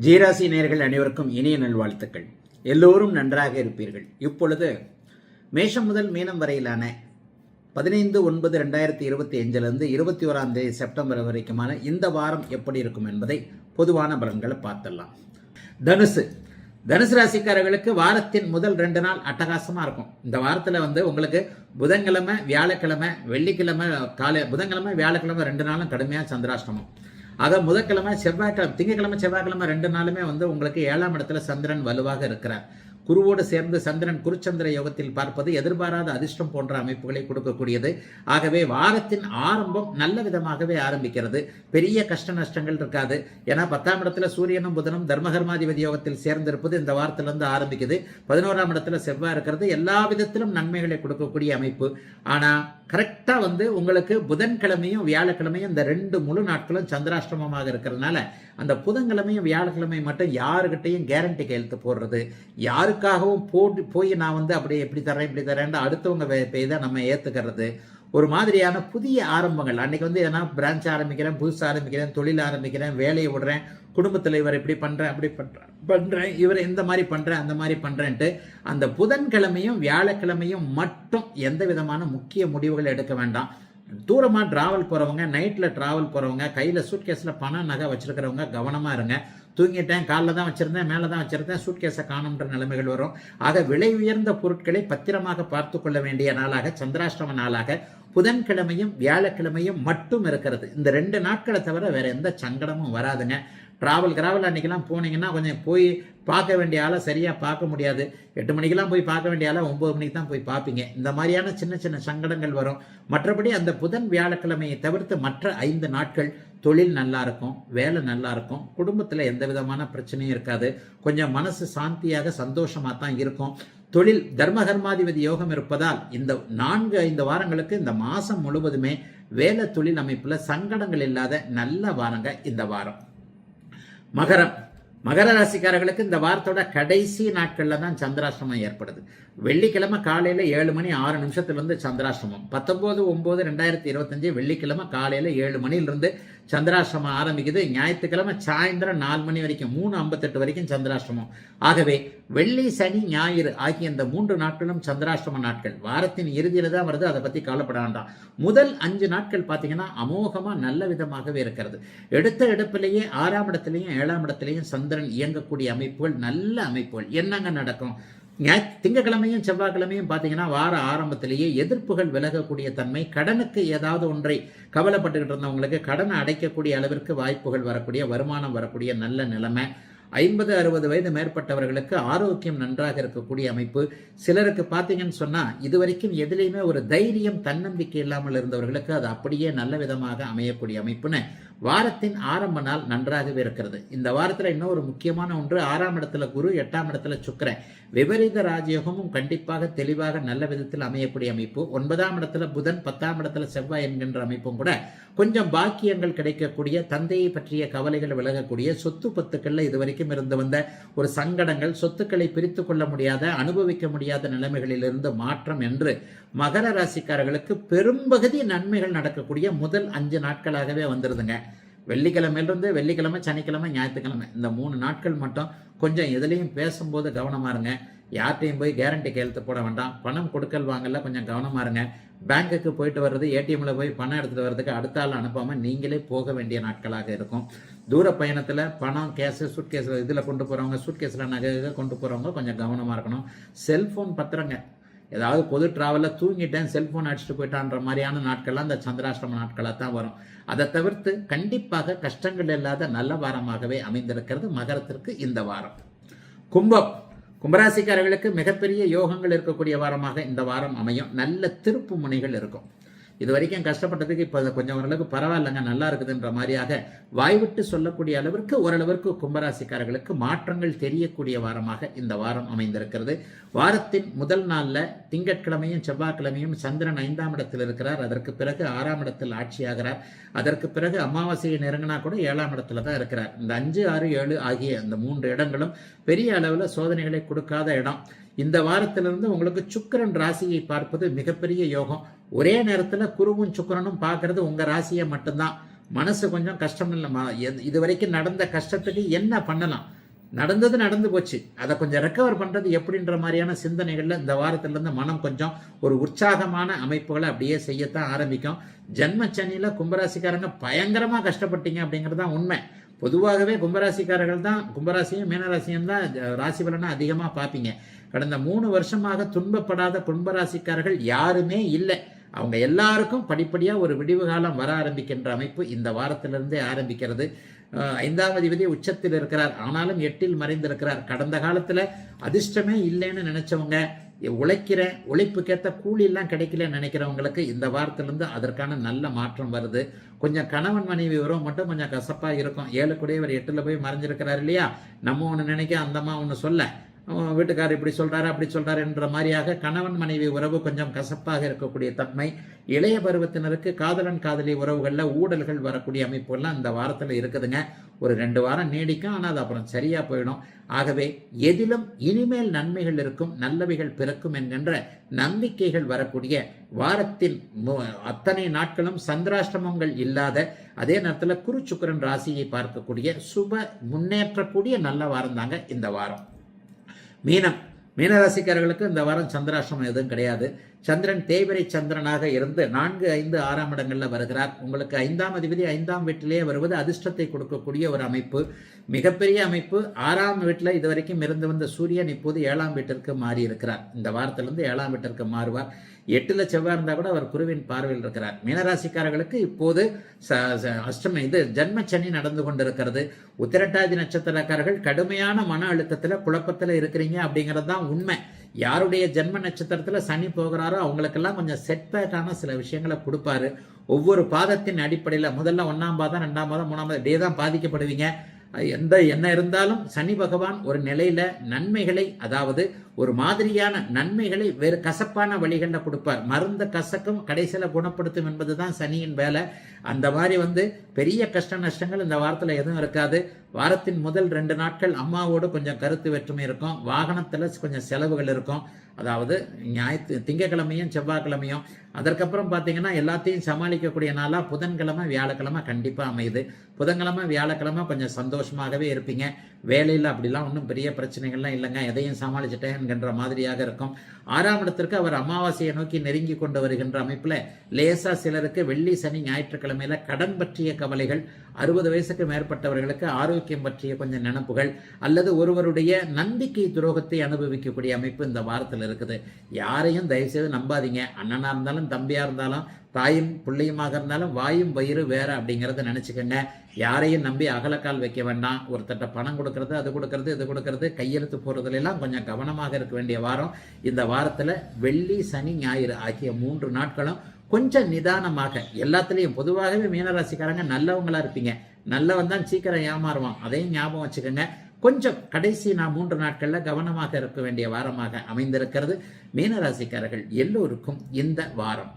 ஜீராசி நேயர்கள் அனைவருக்கும் இனிய நல்வாழ்த்துக்கள். எல்லோரும் நன்றாக இருப்பீர்கள். இப்பொழுது மேஷம் முதல் மீனம் வரையிலான 15/9/2025 21 செப்டம்பர் வரைக்குமான இந்த வாரம் எப்படி இருக்கும் என்பதை பொதுவான பலன்களை பார்த்தலாம். தனுசு ராசிக்காரர்களுக்கு வாரத்தின் முதல் 2 நாள் அட்டகாசமா இருக்கும். இந்த வாரத்தில் உங்களுக்கு புதன்கிழமை வியாழக்கிழமை வெள்ளிக்கிழமை புதன்கிழமை வியாழக்கிழமை 2 நாளும் கடுமையாக சந்திராஷ்டமம். ஆக திங்கக்கிழமை செவ்வாய்க்கிழமை 2 நாளுமே உங்களுக்கு 7ஆம் இடத்துல சந்திரன் வலுவாக இருக்கிறார். குருவோடு சேர்ந்து சந்திரன் குருச்சந்திர யோகத்தில் பார்ப்பது எதிர்பாராத அதிர்ஷ்டம் போன்ற அமைப்புகளை கொடுக்கக்கூடியது. ஆகவே வாரத்தின் ஆரம்பம் நல்ல விதமாகவே ஆரம்பிக்கிறது. பெரிய கஷ்ட நஷ்டங்கள் இருக்காது. ஏன்னா 10ஆம் இடத்துல சூரியனும் புதனும் தர்மகர்மாதிபதி யோகத்தில் சேர்ந்திருப்பது இந்த வாரத்திலிருந்து ஆரம்பிக்குது. 11ஆம் இடத்துல செவ்வாய் இருக்கிறது. எல்லா விதத்திலும் நன்மைகளை கொடுக்கக்கூடிய அமைப்பு. ஆனா கரெக்டா உங்களுக்கு புதன்கிழமையும் வியாழக்கிழமையும் இந்த 2 முழு நாட்களும் சந்திராஷ்டமமாக இருக்கிறதுனால அந்த புதன்கிழமையும் வியாழக்கிழமை மட்டும் யாருக்கிட்டையும் கேரண்டி கையெழுத்து போடுறது, யாருக்காகவும் போய் நான் அப்படி எப்படி தரேன் இப்படி தரேன் அடுத்தவங்க இதை நம்ம ஏத்துக்கிறது, ஒரு மாதிரியான புதிய ஆரம்பங்கள். அன்னைக்கு எதனா பிரான்ச் ஆரம்பிக்கிறேன், புதுசு ஆரம்பிக்கிறேன், தொழில் ஆரம்பிக்கிறேன், வேலையை விடுறேன், குடும்பத்தில் இவர் இப்படி பண்றேன் அப்படி பண்றேன் இவர் இந்த மாதிரி பண்றேன் அந்த மாதிரி பண்றேன்ட்டு அந்த புதன்கிழமையும் வியாழக்கிழமையும் மட்டும் எந்த விதமான முக்கிய முடிவுகள் எடுக்க வேண்டாம். தூரமாக டிராவல் போகிறவங்க, நைட்டில் டிராவல் போகிறவங்க, கையில் சூட்கேஸில் பணம் நகை வச்சுருக்கிறவங்க கவனமாக இருங்க. தூங்கிட்டேன், காலில் தான் வச்சுருந்தேன், மேலே தான் வச்சுருந்தேன், சூட்கேஸை காணுன்ற நிலைமைகள் வரும். ஆக விலை உயர்ந்த பொருட்களை பத்திரமாக பார்த்து கொள்ள வேண்டிய நாளாக சந்திராஷ்டம நாளாக புதன்கிழமையும் வியாழக்கிழமையும் மட்டும் இருக்கிறது. இந்த 2 நாட்களை தவிர வேற எந்த சங்கடமும் வராதுங்க. டிராவல் அன்றைக்கெல்லாம் போனீங்கன்னா கொஞ்சம் போய் பார்க்க வேண்டிய ஆளை சரியாக பார்க்க முடியாது. 8 மணிக்கெல்லாம் போய் பார்க்க வேண்டிய ஆளை 9 மணிக்கு தான் போய் பார்ப்பீங்க. இந்த மாதிரியான சின்ன சின்ன சங்கடங்கள் வரும். மற்றபடி அந்த புதன் வியாழக்கிழமையை தவிர்த்து மற்ற 5 நாட்கள் தொழில் நல்லா இருக்கும், வேலை நல்லா இருக்கும், குடும்பத்தில் எந்த விதமான பிரச்சனையும் இருக்காது. கொஞ்சம் மனசு சாந்தியாக சந்தோஷமாக தான் இருக்கும். தொழில் தர்மகர்மாதிபதி யோகம் இருப்பதால் இந்த 4-5 வாரங்களுக்கு இந்த மாதம் முழுவதுமே வேலை தொழில் அமைப்பில் சங்கடங்கள் இல்லாத நல்ல வாரங்க இந்த வாரம். மகர ராசிக்காரர்களுக்கு இந்த வாரத்தோட கடைசி நாட்களில் தான் சந்திராஷ்டமம் ஏற்படுது. வெள்ளிக்கிழமை காலையில் 7:06 சந்திராஷ்டமம். 19/9/2025 வெள்ளிக்கிழமை காலையில் 7 மணிலிருந்து சந்திராஷ்டமம் ஆரம்பிக்குது. ஞாயிற்றுக்கிழமை சாயந்தரம் 4 மணி வரைக்கும் 3:58 வரைக்கும் சந்திராஷ்டமம். ஆகவே வெள்ளி சனி ஞாயிறு ஆகிய இந்த 3 நாட்களும் சந்திராஷ்டம நாட்கள். வாரத்தின் இறுதியில் தான் வருது, அதை பற்றி கவலைப்பட வேண்டாம். முதல் 5 நாட்கள் பார்த்தீங்கன்னா அமோகமாக நல்ல விதமாகவே இருக்கிறது. எடுத்த இடத்திலேயே 6ஆம் இடத்திலையும் 7ஆம் இடத்திலையும் சந்திரன் இயங்கக்கூடிய அமைப்புகள் நல்ல அமைப்புகள். என்னங்க நடக்கும்? திங்கக்கிழமையும் செவ்வாய்க்கிழமையும் பார்த்தீங்கன்னா வார ஆரம்பத்திலேயே எதிர்ப்புகள் விலகக்கூடிய தன்மை, கடனுக்கு ஏதாவது ஒன்றை கவலைப்பட்டுக்கிட்டு இருந்தவங்களுக்கு கடனை அடைக்கக்கூடிய அளவிற்கு வாய்ப்புகள் வரக்கூடிய, வருமானம் வரக்கூடிய நல்ல நிலைமை. 50-60 வயது மேற்பட்டவர்களுக்கு ஆரோக்கியம் நன்றாக இருக்கக்கூடிய அமைப்பு. சிலருக்கு பார்த்தீங்கன்னு சொன்னால் இதுவரைக்கும் எதிலையுமே ஒரு தைரியம் தன்னம்பிக்கை இல்லாமல் இருந்தவர்களுக்கு அது அப்படியே நல்ல விதமாக அமையக்கூடிய அமைப்புன்னு வாரத்தின் ஆரம்ப நாள் நன்றாகவே இருக்கிறது. இந்த வாரத்தில் இன்னொரு முக்கியமான ஒன்று, 6ஆம் இடத்துல குரு, 8ஆம் இடத்துல சுக்கிரன், விபரீத ராஜயோகமும் கண்டிப்பாக தெளிவாக நல்ல விதத்தில் அமையக்கூடிய அமைப்பு. 9ஆம் இடத்துல புதன், 10ஆம் இடத்துல செவ்வாய் என்கின்ற அமைப்பும் கூட கொஞ்சம் பாக்கியங்கள் கிடைக்கக்கூடிய, தந்தையை பற்றிய கவலைகள் விலகக்கூடிய, சொத்து பத்துக்களில் இதுவரைக்கும் இருந்து வந்த ஒரு சங்கடங்கள், சொத்துக்களை பிரித்து கொள்ள முடியாத, அனுபவிக்க முடியாத நிலைமைகளிலிருந்து மாற்றம் என்று மகர ராசிக்காரர்களுக்கு பெரும்பகுதி நன்மைகள் நடக்கக்கூடிய முதல் 5 நாட்களாகவே வந்துருதுங்க. வெள்ளிக்கிழமை, சனிக்கிழமை, ஞாயிற்றுக்கிழமை இந்த 3 நாட்கள் மட்டும் கொஞ்சம் எதுலையும் பேசும்போது கவனமாக இருங்க. யார்கிட்டையும் போய் கேரண்டி கையெழுத்து போட வேண்டாம். பணம் கொடுக்கல் வாங்கல கொஞ்சம் கவனமாக இருங்க. பேங்க்குக்கு போயிட்டு வர்றது, ஏடிஎம்ல போய் பணம் எடுத்துகிட்டு வர்றதுக்கு அடுத்த ஆள் அனுப்பாமல் நீங்களே போக வேண்டிய நாட்களாக இருக்கும். தூர பயணத்தில் பணம், கேஸு, சூட்கேஸ் இதில் கொண்டு போகிறவங்க, சூட்கேஸில் நகை கொண்டு போகிறவங்க கொஞ்சம் கவனமாக இருக்கணும். செல்ஃபோன் பத்திரங்க, ஏதாவது பொது டிராவலில் தூங்கிட்டேன் செல்ஃபோன் அடிச்சுட்டு போயிட்டான்ற மாதிரியான நாட்கள்லாம் அந்த சந்திராஷ்டம நாட்களாக தான் வரும். அதை தவிர்த்து கண்டிப்பாக கஷ்டங்கள் இல்லாத நல்ல வாரமாகவே அமைந்திருக்கிறது மகரத்திற்கு இந்த வாரம். கும்பராசிக்காரர்களுக்கு மிகப்பெரிய யோகங்கள் இருக்கக்கூடிய வாரமாக இந்த வாரம் அமையும். நல்ல திருப்பு முனைகள் இருக்கும். இது வரைக்கும் கஷ்டப்பட்டதுக்கு இப்போ கொஞ்சம் ஓரளவுக்கு பரவாயில்லைங்க, நல்லா இருக்குதுன்ற மாதிரியாக வாய்விட்டு சொல்லக்கூடிய அளவிற்கு ஓரளவிற்கு கும்பராசிக்காரர்களுக்கு மாற்றங்கள் தெரியக்கூடிய வாரமாக இந்த வாரம் அமைந்திருக்கிறது. வாரத்தின் முதல் நாளில் திங்கட்கிழமையும் செவ்வாய்க்கிழமையும் சந்திரன் 5ஆம் இடத்தில் இருக்கிறார். அதற்கு பிறகு 6ஆம் இடத்தில் ஆட்சியாகிறார். அதற்கு பிறகு அமாவாசையை நெருங்கினா கூட 7ஆம் இடத்துல தான் இருக்கிறார். இந்த 5, 6, 7 ஆகிய இந்த 3 இடங்களும் பெரிய அளவில் சோதனைகளை கொடுக்காத இடம். இந்த வாரத்திலிருந்து உங்களுக்கு சுக்கிரன் ராசியை பார்ப்பது மிகப்பெரிய யோகம். ஒரே நேரத்தில் குருவும் சுக்கிரனும் பார்க்கறது உங்க ராசியை மட்டும்தான். மனசு கொஞ்சம் கஷ்டம் இல்லை. இது வரைக்கும் நடந்த கஷ்டத்துக்கு என்ன பண்ணலாம், நடந்தது நடந்து போச்சு, அதை கொஞ்சம் ரெக்கவர் பண்ணுறது எப்படின்ற மாதிரியான சிந்தனைகளில் இந்த வாரத்திலேருந்து மனம் கொஞ்சம் ஒரு உற்சாகமான அமைப்புகளை அப்படியே செய்யத்தான் ஆரம்பிக்கும். ஜென்மச்சனியில் கும்பராசிக்காரங்க பயங்கரமாக கஷ்டப்பட்டீங்க அப்படிங்கிறது தான் உண்மை. பொதுவாகவே கும்பராசிக்காரர்கள் தான், கும்பராசியும் மீனராசியும் தான் ராசி பலனை அதிகமாக பார்ப்பீங்க. கடந்த 3 வருஷமாக துன்பப்படாத கும்பராசிக்காரர்கள் யாருமே இல்லை. அவங்க எல்லாருக்கும் படிப்படியாக ஒரு விடிவு காலம் வர ஆரம்பிக்கின்ற அமைப்பு இந்த வாரத்திலிருந்தே ஆரம்பிக்கிறது. 5ஆம் அதிபதி உச்சத்தில் இருக்கிறார், ஆனாலும் 8இல் மறைந்திருக்கிறார். கடந்த காலத்தில் அதிர்ஷ்டமே இல்லைன்னு நினைச்சவங்க, உழைக்கிறேன் உழைப்புக்கேற்ற கூலியெல்லாம் கிடைக்கலன்னு நினைக்கிறவங்களுக்கு இந்த வாரத்திலிருந்து அதற்கான நல்ல மாற்றம் வருது. கொஞ்சம் கணவன் மனைவி உறவு மட்டும் கொஞ்சம் கசப்பாக இருக்கும். 7 கூடையவர் 8ல் போய் மறைஞ்சிருக்கிறார் இல்லையா, நம்ம ஒன்று நினைக்க அந்தம்மா ஒன்று சொல்ல, வீட்டுக்காரர் இப்படி சொல்றாரு அப்படி சொல்றாரு என்ற மாதிரியாக கணவன் மனைவி உறவு கொஞ்சம் கசப்பாக இருக்கக்கூடிய தன்மை. இளைய பருவத்தினருக்கு காதலன் காதலி உறவுகளில் ஊழல்கள் வரக்கூடிய அமைப்புகள்லாம் இந்த வாரத்தில் இருக்குதுங்க. ஒரு 2 வாரம் நீடிக்கும், ஆனால் அது அப்புறம் சரியா போயிடும். ஆகவே எதிலும் இனிமேல் நன்மைகள் இருக்கும், நல்லவைகள் பிறக்கும் என்கின்ற நம்பிக்கைகள் வரக்கூடிய வாரத்தின் அத்தனை நாட்களும் சந்திராஷ்டமங்கள் இல்லாத, அதே நேரத்தில் குரு சுக்கிரன் ராசியை பார்க்கக்கூடிய சுப முன்னேற்றக்கூடிய நல்ல வாரம் தாங்க இந்த வாரம். மீனராசிக்காரர்களுக்கு இந்த வாரம் சந்திராஷ்டிரமம் எதுவும் கிடையாது. சந்திரன் தேய்பிரை சந்திரனாக இருந்து 4, 5, 6ஆம் இடங்களில் வருகிறார். உங்களுக்கு 5ஆம் அதிபதி 5ஆம் வீட்டிலேயே வருவது அதிர்ஷ்டத்தை கொடுக்கக்கூடிய ஒரு அமைப்பு, மிகப்பெரிய அமைப்பு. 6ஆம் வீட்டில் இதுவரைக்கும் இருந்து வந்த சூரியன் இப்போது 7ஆம் வீட்டிற்கு மாறி இருக்கிறார். இந்த வாரத்திலிருந்து 7ஆம் வீட்டிற்கு மாறுவார். 8ல் செவ்வாய் இருந்தால் கூட அவர் குருவின் பார்வையில் இருக்கிறார். மீனராசிக்காரர்களுக்கு இப்போது அஷ்டமி ஜென்மச்சனி நடந்து கொண்டிருக்கிறது. உத்திரட்டாதி நட்சத்திரக்காரர்கள் கடுமையான மன அழுத்தத்தில் குழப்பத்தில் இருக்கிறீங்க அப்படிங்கிறது தான் உண்மை. யாருடைய ஜென்ம நட்சத்திரத்தில் சனி போகிறாரோ அவங்களுக்கெல்லாம் கொஞ்சம் செட்பேக்கான சில விஷயங்களை கொடுப்பாரு. ஒவ்வொரு பாதத்தின் அடிப்படையில் முதல்ல 1ஆம் பாதம் 2ஆம் பாதம் 3ஆம் பாதம் இப்படியே தான் பாதிக்கப்படுவீங்க. என்ன இருந்தாலும் சனி பகவான் ஒரு நிலையில நன்மைகளை, அதாவது ஒரு மாதிரியான நன்மைகளை வேறு கசப்பான வழிகளில் கொடுப்பார். மருந்த கசக்கும் கடைசியில் குணப்படுத்தும் என்பதுதான் சனியின் வேலை. அந்த மாதிரி பெரிய கஷ்ட நஷ்டங்கள் இந்த வாரத்தில் எதுவும் இருக்காது. வாரத்தின் முதல் 2 நாட்கள் அம்மாவோடு கொஞ்சம் கருத்து வேற்றுமை இருக்கும். வாகனத்தில் கொஞ்சம் செலவுகள் இருக்கும். அதாவது திங்கக்கிழமையும் செவ்வாய்க்கிழமையும். அதற்கப்புறம் பார்த்தீங்கன்னா எல்லாத்தையும் சமாளிக்கக்கூடிய நாளாக புதன்கிழமை வியாழக்கிழமை கண்டிப்பாக அமையுது. புதன்கிழமை வியாழக்கிழமை கொஞ்சம் சந்தோஷமாகவே இருப்பீங்க. வேலையில் அப்படிலாம் ஒன்றும் பெரிய பிரச்சனைகள்லாம் இல்லைங்க, எதையும் சமாளிச்சுட்டேன் என்கின்ற மாதிரியாக இருக்கும். 6ஆம் இடத்திற்கு அவர் அமாவாசையை நோக்கி நெருங்கி கொண்டு வருகின்ற அமைப்பில் லேசா சிலருக்கு வெள்ளி சனி ஞாயிற்றுக்கிழமையில கடன் பற்றிய கவலைகள், 60 வயசுக்கு மேற்பட்டவர்களுக்கு ஆரோக்கியம் பற்றிய கொஞ்சம் நினப்புகள், அல்லது ஒருவருடைய நம்பிக்கை துரோகத்தை அனுபவிக்கக்கூடிய அமைப்பு இந்த வாரத்தில் இருக்குது. யாரையும் தயவுசெய்து நம்பாதீங்க. அண்ணனா இருந்தாலும் தம்பியா இருந்தாலும் தாயும் பிள்ளையுமாக இருந்தாலும் வாயும் வயிறு வேற அப்படிங்கிறத நினச்சிக்கோங்க. யாரையும் நம்பி அகலக்கால் வைக்க வேண்டாம். ஒருத்தட்ட பணம் கொடுக்கறது, அது கொடுக்கறது, இது கொடுக்கறது, கையெழுத்து போகிறதுலாம் கொஞ்சம் கவனமாக இருக்க வேண்டிய வாரம். இந்த வாரத்தில் வெள்ளி சனி ஞாயிறு ஆகிய 3 நாட்களும் கொஞ்சம் நிதானமாக எல்லாத்துலேயும். பொதுவாகவே மீனராசிக்காரங்க நல்லவங்களா இருப்பீங்க. நல்லவன் தான் சீக்கிரம் ஏமாறுவான், அதையும் ஞாபகம் வச்சுக்கோங்க. கொஞ்சம் கடைசி 3 நாட்களில் கவனமாக இருக்க வேண்டிய வாரமாக அமைந்திருக்கிறது மீனராசிக்காரர்கள் எல்லோருக்கும் இந்த வாரம்.